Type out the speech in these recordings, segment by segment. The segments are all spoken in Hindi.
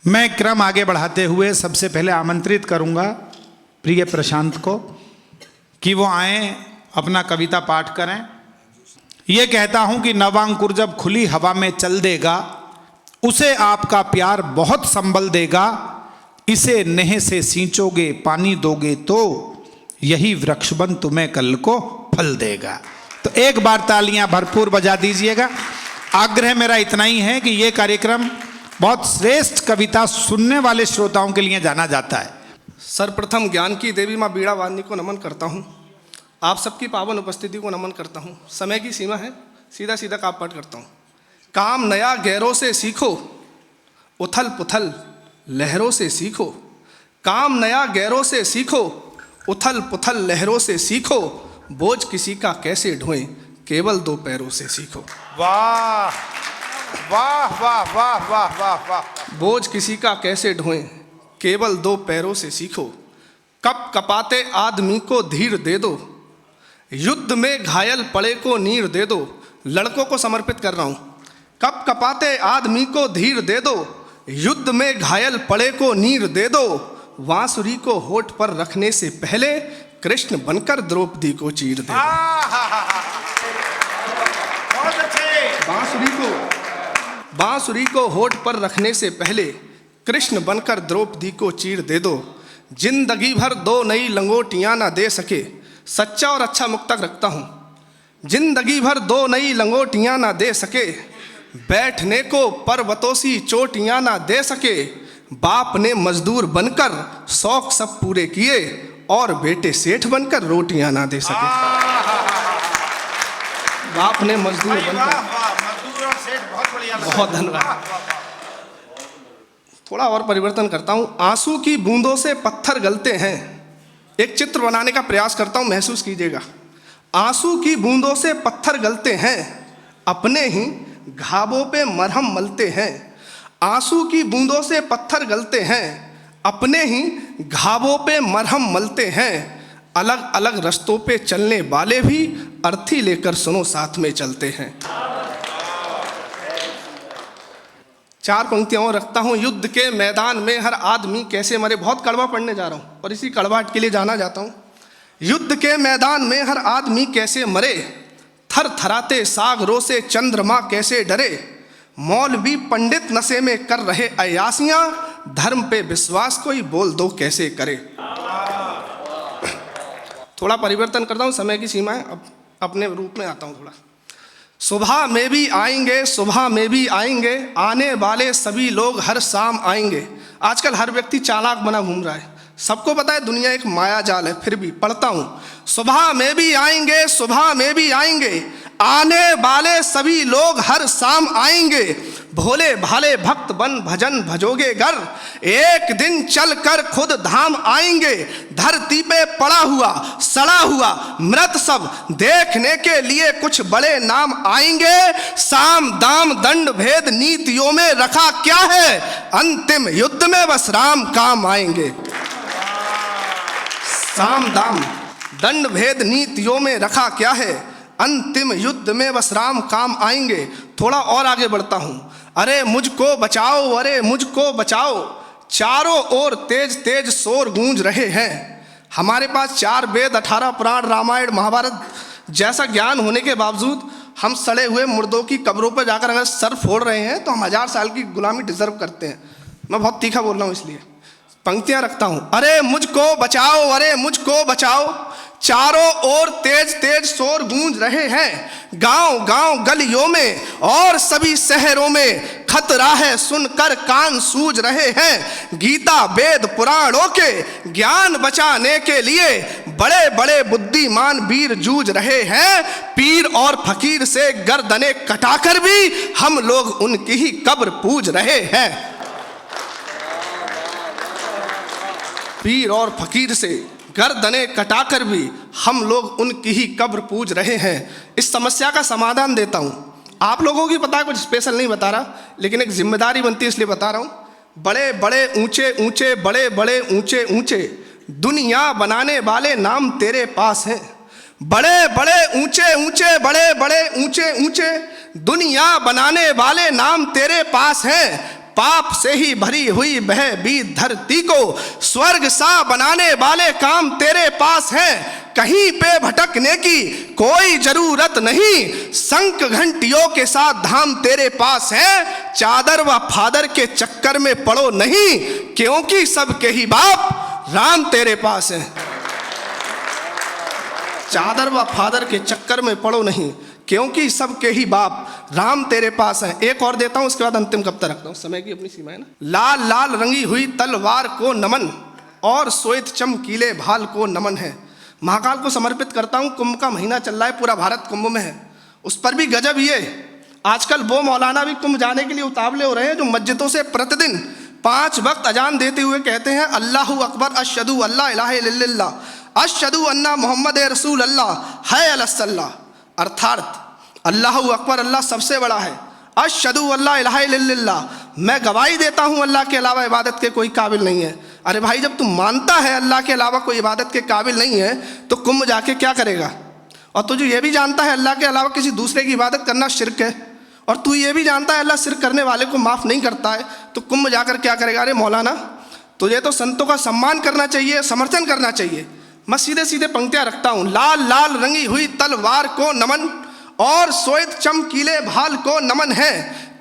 मैं क्रम आगे बढ़ाते हुए सबसे पहले आमंत्रित करूंगा प्रिय प्रशांत को कि वो आए, अपना कविता पाठ करें। ये कहता हूं कि नवांकुर जब खुली हवा में चल देगा, उसे आपका प्यार बहुत संबल देगा। इसे नेह से सींचोगे, पानी दोगे तो यही वृक्षबन तुम्हें कल को फल देगा। तो एक बार तालियां भरपूर बजा दीजिएगा। आग्रह मेरा इतना ही है कि ये कार्यक्रम बहुत श्रेष्ठ कविता सुनने वाले श्रोताओं के लिए जाना जाता है। सर्वप्रथम ज्ञान की देवी माँ बीड़ा वाणी को नमन करता हूँ। आप सबकी पावन उपस्थिति को नमन करता हूँ। समय की सीमा है, सीधा सीधा काप पाठ करता हूँ। काम नया गैरों से सीखो, उथल पुथल लहरों से सीखो। काम नया गैरों से सीखो, उथल पुथल लहरों से सीखो। बोझ किसी का कैसे ढोएं, केवल दो पैरों से सीखो। वाह वाह वाह वाह वाह वाह वाह। बोझ किसी का कैसे ढोएं, केवल दो पैरों से सीखो। कप कपाते आदमी को धीर दे दो, युद्ध में घायल पड़े को नीर दे दो। लड़कों को समर्पित कर रहा हूं। कप कपाते आदमी को धीर दे दो, युद्ध में घायल पड़े को नीर दे दो। बांसुरी को होठ पर रखने से पहले कृष्ण बनकर द्रौपदी को चीर दे दो। बांसुरी को होठ पर रखने से पहले कृष्ण बनकर द्रौपदी को चीर दे दो। जिंदगी भर दो नई लंगोटियां ना दे सके, सच्चा और अच्छा मुक्तक रखता हूं। जिंदगी भर दो नई लंगोटियां ना दे सके, बैठने को पर्वतों सी चोटियां ना दे सके। बाप ने मजदूर बनकर शौक सब पूरे किए, और बेटे सेठ बनकर रोटियां ना दे सके। बाप ने मजदूर बनकर, बहुत धन्यवाद। थोड़ा और परिवर्तन करता हूं। आंसू की बूंदों से पत्थर गलते हैं। एक चित्र बनाने का प्रयास करता हूं, महसूस कीजिएगा। आंसू की बूंदों से पत्थर गलते हैं, अपने ही घावों पे मरहम मलते हैं। आंसू की बूंदों से पत्थर गलते हैं, अपने ही घावों पे मरहम मलते हैं। अलग अलग रास्तों पे चलने वाले भी अर्थी लेकर सुनो साथ में चलते हैं। चार पंक्तियां और रखता हूं। युद्ध के मैदान में हर आदमी कैसे मरे। बहुत कड़वा पढ़ने जा रहा हूं और इसी कड़वाहट के लिए जाना जाता हूं। युद्ध के मैदान में हर आदमी कैसे मरे, थर थराते सागरों से चंद्रमा कैसे डरे। मौलवी पंडित नशे में कर रहे अयासियां, धर्म पे विश्वास कोई बोल दो कैसे करे। थोड़ा परिवर्तन करता हूं, समय की सीमा है, अब अपने रूप में आता हूं थोड़ा। सुबह में भी आएंगे, सुबह में भी आएंगे, आने वाले सभी लोग हर शाम आएंगे। आजकल हर व्यक्ति चालाक बना घूम रहा है। सबको पता है दुनिया एक माया जाल है, फिर भी पढ़ता हूं। सुबह में भी आएंगे, सुबह में भी आएंगे, आने वाले सभी लोग हर शाम आएंगे। भोले भाले भक्त बन भजन भजोगे गर, एक दिन चल कर खुद धाम आएंगे। धरती पे पड़ा हुआ सड़ा हुआ मृत सब देखने के लिए कुछ बड़े नाम आएंगे। साम दाम दंड भेद नीतियों में रखा क्या है, अंतिम युद्ध में बस राम काम आएंगे। साम दाम दंड भेद नीतियों में रखा क्या है, अंतिम युद्ध में बस राम काम आएंगे। थोड़ा और आगे बढ़ता हूं। अरे मुझको बचाओ, अरे मुझको बचाओ, चारों ओर तेज तेज शोर गूंज रहे हैं। हमारे पास 4 वेद 18 पुराण रामायण महाभारत जैसा ज्ञान होने के बावजूद हम सड़े हुए मुर्दों की कब्रों पर जाकर अगर सर फोड़ रहे हैं तो हम 1000 साल की गुलामी डिजर्व करते हैं। मैं बहुत तीखा बोल रहा हूँ इसलिए पंक्तियां रखता हूं। अरे मुझको बचाओ, अरे मुझको बचाओ, चारों ओर तेज तेज शोर गूंज रहे हैं। गांव गांव गलियों में और सभी शहरों में खतरा है सुनकर कान सूज रहे हैं। गीता वेद पुराणों के ज्ञान बचाने के लिए बड़े बड़े बुद्धिमान वीर जूझ रहे हैं। पीर और फकीर से गर्दनें कटाकर भी हम लोग उनकी ही कब्र पूज रहे हैं। पीर और फकीर से गर्दनें कटाकर भी हम लोग उनकी ही कब्र पूज रहे हैं। इस समस्या का समाधान देता हूं। आप लोगों की पता है, कुछ स्पेशल नहीं बता रहा, लेकिन एक जिम्मेदारी बनती है इसलिए बता रहा हूं। बड़े बड़े ऊंचे ऊंचे, बड़े बड़े ऊंचे ऊंचे, दुनिया बनाने वाले नाम तेरे पास हैं। बड़े बड़े ऊंचे ऊंचे, बड़े बड़े ऊंचे ऊंचे, दुनिया बनाने वाले नाम तेरे पास हैं। पाप से ही भरी हुई भयभीत धरती को स्वर्ग सा बनाने वाले काम तेरे पास है। कहीं पे भटकने की कोई जरूरत नहीं, शंख घंटियों के साथ धाम तेरे पास है। चादर व फादर के चक्कर में पड़ो नहीं, क्योंकि सबके ही बाप राम तेरे पास है। चादर व फादर के चक्कर में पड़ो नहीं, क्योंकि सबके ही बाप राम तेरे पास है। एक और देता हूं, उसके बाद अंतिम कविता रखता हूं, समय की अपनी सीमा है ना। लाल लाल रंगी हुई तलवार को नमन और श्वेत चमकीले भाल को नमन है। महाकाल को समर्पित करता हूं। कुंभ का महीना चल रहा है, पूरा भारत कुंभ में है। उस पर भी गजब ये, आजकल वो मौलाना भी कुंभ जाने के लिए उतावले हो रहे हैं जो मस्जिदों से प्रतिदिन 5 वक्त अजान देते हुए कहते हैं अल्लाहु अकबर अशहदु अल्ला इलाहा इल्लल्लाह अशहदु अन्ना मुहम्मद रसूल अल्लाह है अलसल्ला। अर्थात अल्लाहु अकबर, अल्लाह सबसे बड़ा है। अशहदु अल्ला इलाहा इल्लल्लाह, मैं गवाही देता हूँ अल्लाह के अलावा इबादत के कोई काबिल नहीं है। अरे भाई, जब तू मानता है अल्लाह के अलावा कोई इबादत के काबिल नहीं है तो कुंभ जाके क्या करेगा? और तुझे ये भी जानता है अल्लाह के अलावा किसी दूसरे की इबादत करना शिर्क है, और तू ये भी जानता है अल्लाह शिर्क करने वाले को माफ़ नहीं करता है, तो कुंभ जाकर क्या करेगा? अरे मौलाना, तुझे तो संतों का सम्मान करना चाहिए, समर्थन करना चाहिए। मैं सीधे सीधे पंक्तियाँ रखता हूँ। लाल लाल रंगी हुई तलवार को नमन और श्वेत चमकीले भाल को नमन है।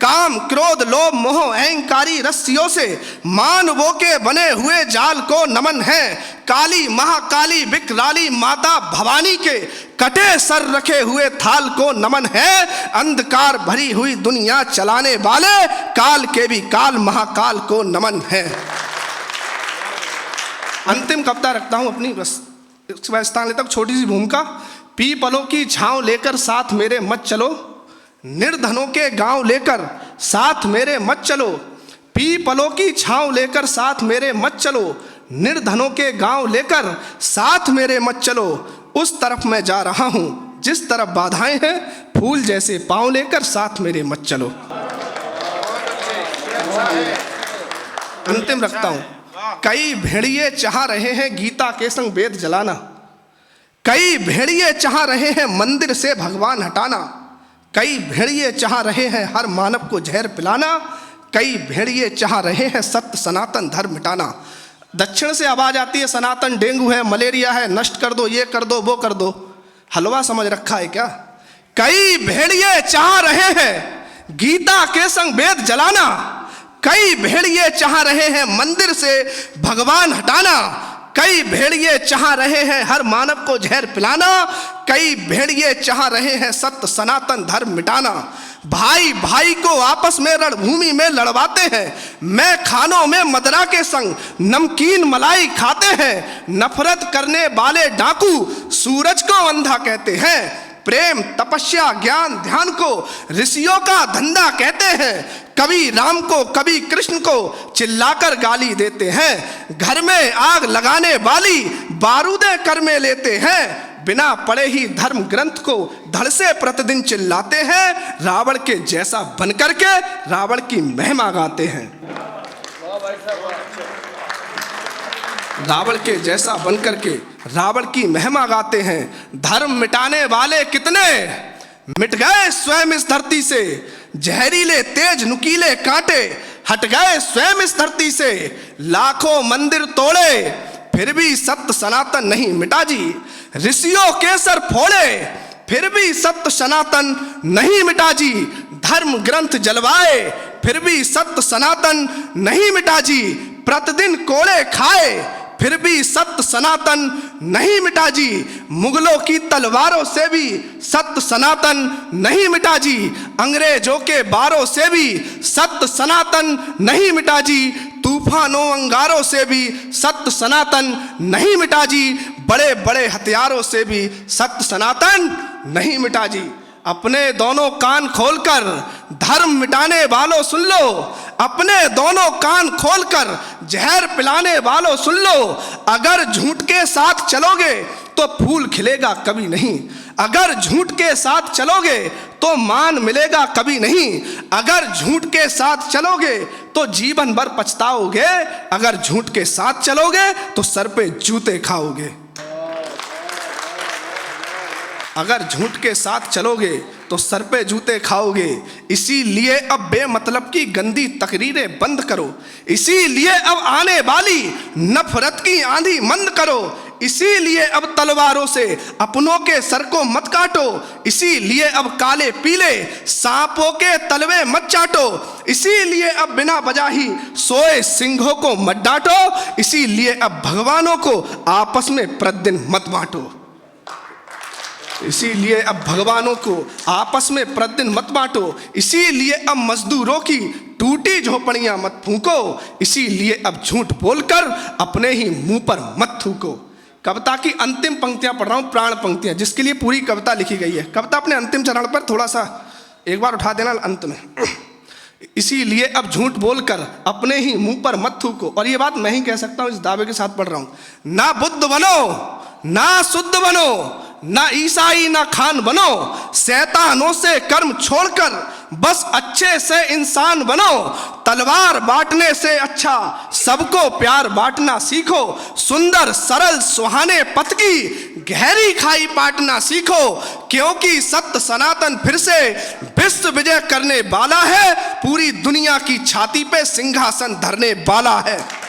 काम क्रोध लोभ मोह अहंकारी रस्सियों से मानवों के बने हुए जाल को नमन है। काली महाकाली विकराली माता भवानी के कटे सर रखे हुए थाल को नमन है। अंधकार भरी हुई दुनिया चलाने वाले काल के भी काल महाकाल को नमन है। अंतिम कविता रखता हूं अपनी, बस स्थान लेता हूं, छोटी सी भूमिका। पीपलों की छांव लेकर साथ मेरे मत चलो, निर्धनों के गांव लेकर साथ मेरे मत चलो। पीपलों की छांव लेकर साथ मेरे मत चलो, निर्धनों के गांव लेकर साथ मेरे मत चलो। उस तरफ मैं जा रहा हूं जिस तरफ बाधाएं हैं, फूल जैसे पांव लेकर साथ मेरे मत चलो। अंतिम रखता हूं। कई भेड़िए चाह रहे हैं गीता के संग वेद जलाना, कई भेड़िए चाह रहे हैं मंदिर से भगवान हटाना, कई भेड़िए चाह रहे हैं हर मानव को जहर पिलाना, कई भेड़िए चाह रहे हैं सत्य सनातन धर्म मिटाना। दक्षिण से आवाज आती है सनातन डेंगू है, मलेरिया है, नष्ट कर दो, ये कर दो, वो कर दो। हलवा समझ रखा है क्या? कई भेड़िए चाह रहे हैं गीता के संग वेद जलाना, कई भेड़िए चाह रहे हैं मंदिर से भगवान हटाना, कई भेड़िए चाह रहे हैं हर मानव को जहर पिलाना, कई भेड़िए चाह रहे हैं सत्य सनातन धर्म मिटाना। भाई भाई को आपस में रणभूमि में लड़वाते हैं, मैं खानों में मदरा के संग नमकीन मलाई खाते हैं। नफरत करने वाले डाकू सूरज को अंधा कहते हैं, प्रेम तपस्या ज्ञान ध्यान को ऋषियों का धंधा कहते हैं। कभी राम को कभी कृष्ण को चिल्लाकर गाली देते हैं, घर में आग लगाने वाली बारूदे कर में लेते हैं। बिना पढ़े ही धर्म ग्रंथ को धड़ से प्रतिदिन चिल्लाते हैं, रावण के जैसा बनकर के रावण की महिमा गाते हैं। रावण के जैसा बनकर के रावण की महिमा गाते हैं। धर्म मिटाने वाले कितने मिट गए स्वयं इस धरती से, जहरीले तेज नुकीले कांटे हट गए स्वयं इस धरती से। लाखों मंदिर तोड़े फिर भी सत्य सनातन नहीं मिटा जी, ऋषियों के सर फोड़े फिर भी सत्य सनातन नहीं मिटा जी। धर्म ग्रंथ जलवाए फिर भी सत्य सनातन नहीं मिटा जी। प्रतिदिन कोड़े खाए फिर भी सत्य सनातन नहीं मिटा जी। मुगलों की तलवारों से भी सत्य सनातन नहीं मिटा जी। अंग्रेजों के बारों से भी सत्य सनातन नहीं मिटा जी। तूफानों अंगारों से भी सत्य सनातन नहीं मिटा जी। बड़े बड़े हथियारों से भी सत्य सनातन नहीं मिटा जी। अपने दोनों कान खोलकर धर्म मिटाने वालों सुन लो, अपने दोनों कान खोलकर जहर पिलाने वालों सुन लो। अगर झूठ के साथ चलोगे तो फूल खिलेगा कभी नहीं, अगर झूठ के साथ चलोगे तो मान मिलेगा कभी नहीं। अगर झूठ के साथ चलोगे तो जीवन भर पछताओगे, अगर झूठ के साथ चलोगे तो सर पे जूते खाओगे। अगर झूठ के साथ चलोगे तो सर पे जूते खाओगे। इसीलिए अब बेमतलब की गंदी तकरीरें बंद करो। इसीलिए अब आने वाली नफरत की आंधी मंद करो। इसीलिए अब तलवारों से अपनों के सर को मत काटो। इसीलिए अब काले पीले सांपों के तलवे मत चाटो। इसीलिए अब बिना वजह ही सोए सिंहों को मत डांटो। इसीलिए अब भगवानों को आपस में प्रतिदिन मत बांटो। इसीलिए अब भगवानों को आपस में प्रतिदिन मत बांटो। इसीलिए अब मजदूरों की टूटी झोपड़ियां मत फूंको। इसीलिए अब झूठ बोलकर अपने ही मुंह पर मत थूको। कविता की अंतिम पंक्तियां पढ़ रहा हूं, प्राण पंक्तियां, जिसके लिए पूरी कविता लिखी गई है। कविता अपने अंतिम चरण पर थोड़ा सा एक बार उठा देना अंत में। इसीलिए अब झूठ बोलकर अपने ही मुंह पर मत थूको। और ये बात मैं ही कह सकता हूं, इस दावे के साथ पढ़ रहा हूं। ना बुद्ध बनो, ना शुद्ध बनो, ना ईसाई ना खान बनो। शैतानों से कर्म छोड़कर बस अच्छे से इंसान बनो। तलवार बांटने से अच्छा सबको प्यार बांटना सीखो। सुंदर सरल सुहाने पथ की गहरी खाई बांटना सीखो। क्योंकि सत्य सनातन फिर से विश्व विजय करने वाला है। पूरी दुनिया की छाती पे सिंहासन धरने वाला है।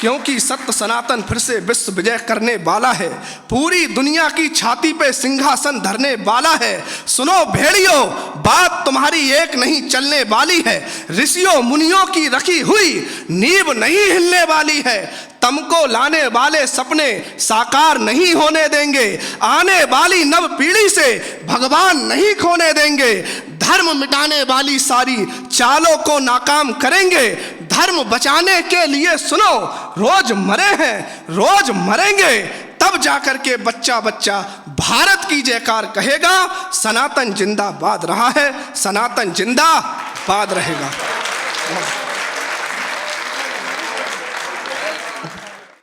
क्योंकि सत्य सनातन फिर से विश्व विजय करने वाला है। पूरी दुनिया की छाती पे सिंहासन धरने वाला है। सुनो भेड़ियों, बात तुम्हारी एक नहीं चलने वाली है। ऋषियों मुनियों की रखी हुई नींव नहीं हिलने वाली है। तुमको लाने वाले सपने साकार नहीं होने देंगे। आने वाली नव पीढ़ी से भगवान नहीं खोने देंगे। धर्म मिटाने वाली सारी चालों को नाकाम करेंगे। धर्म बचाने के लिए सुनो, रोज मरे हैं, रोज मरेंगे। तब जाकर के बच्चा बच्चा भारत की जयकार कहेगा। सनातन जिंदाबाद रहा है, सनातन जिंदाबाद रहेगा।